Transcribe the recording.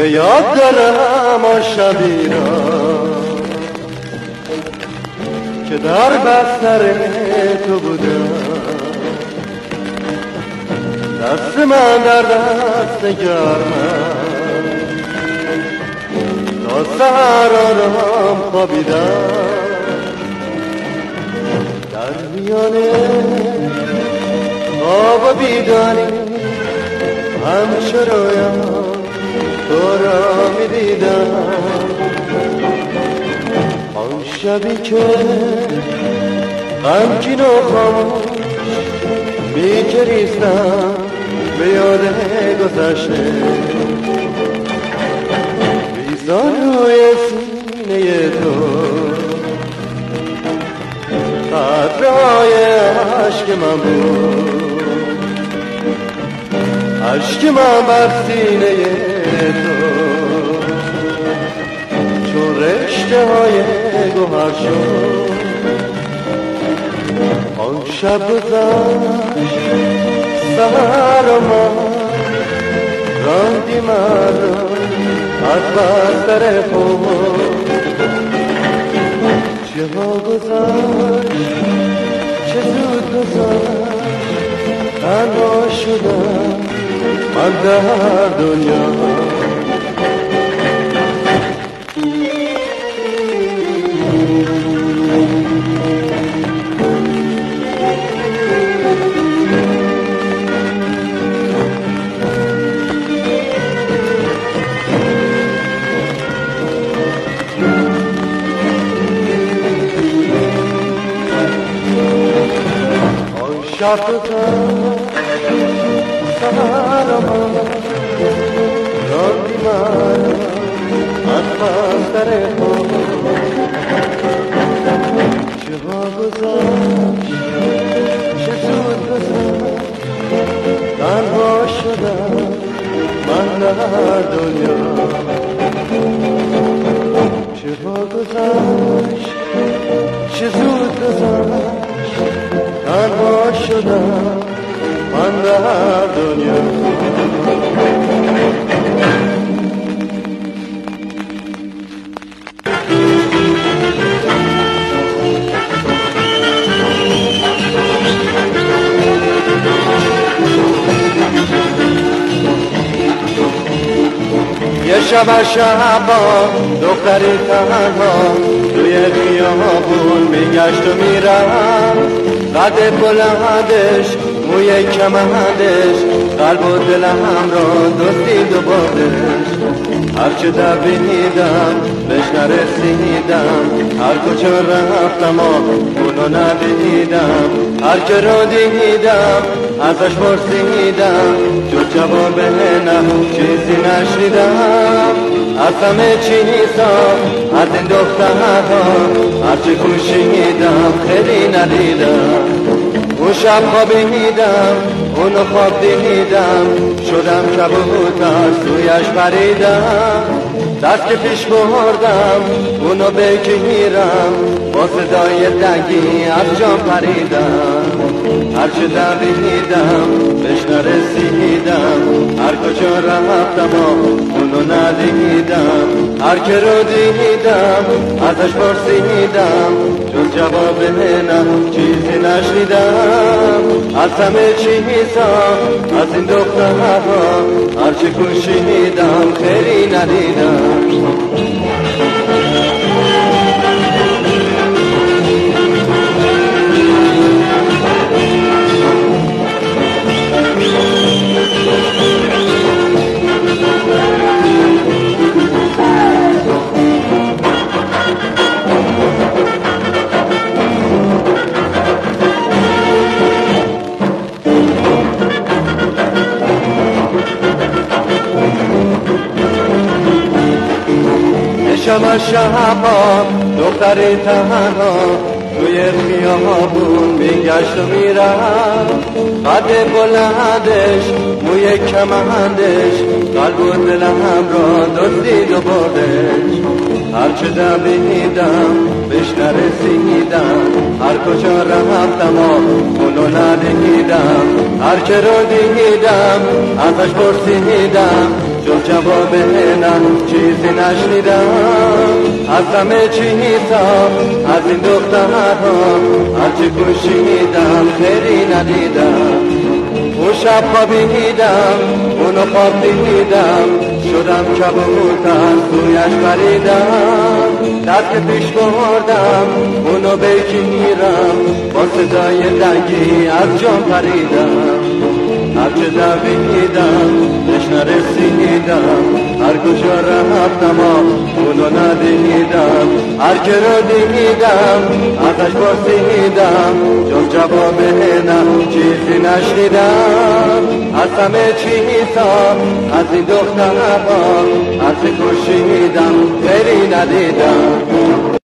به یاد دارم آن شبی را که در بستر تو بودم، دست من در دست گرمم، تا سحر آرام خوابیدم. در میان خواب و بیداری همیشه رویام تو را میدیدم. آن شبی که غمگین و خاموش میگریستم به یاد گذشته، ریزان روی سینه تو قطره‌های عشق من بود، عشق من بر سینه تو چون رشته های گوهر شد. آن شب گذشت سحر و ما راندی من را از بستر خود، چه ها گذشت چه زود گذشت، تنها شدم من در دنیا. شب سحر من راندی من از بستر خود، چه ها گذشت چه زود گذشت، تنها شدم من در دنیا. چه ها گذشت چه زود گذشت، تنها شدم من در دنیا. یه شب شبا دختری تنها توی خیابون میگشت و میرفت، قد بلندش موی کمندش قلب و دلم را دزدید و بردش. هرچه دویدم بهش نرسیدم، هر کجا رفتم اونو ندیدم، هر که رو دیدم ازش پرسیدم جز جواب نه چیزی نشنیدم. از همه چیزا از این دخترها هرچه کوشیدم خیلی ندیدم. اون شب خوابیدم اونو خواب دیدم، شدم کبوتر سویش پریدم. دست که پیش بردم اونو بگیرم، با صدای دنگی از جام پریدم. هرچه دویدم بهش نرسیدم، هر کجا رفتم اونو ندیدم، هر که رو دیدم ازش پرسیدم جز جواب نه چیزی نشنیدم. از همه چیزا از این دخترها هرچه کوشیدم خیلی ندیدم. شب شبا دختری تنها توی خیابون میگشت و میرفت، قد بلندش موی کمندش قلب و دلم را دزدید و بردش. هرچه دویدم بهش نرسیدم، هر کجا رفتم اونو ندیدم، هر که رو دیدم ازش پرسیدم جز جواب نه چیزی نشنیدم. از همه چیزا از این دخترها هرچی کوشیدم خیری ندیدم. اون شب خوابیدم اونو خواب دیدم، شدم کبوتر سویش پریدم. دست پیش بردم اونو بگیرم، با صدای دنگی از جان پریدم. هرچه دویدم بهش نرسیدم، هر کجا رفتم اونو ندیدم. هر که رو دیدم ازش پرسیدم، جز جواب نه چیزی نشنیدم. از همه چیزا از این دخترها هرچی کوشیدم خیری ندیدم.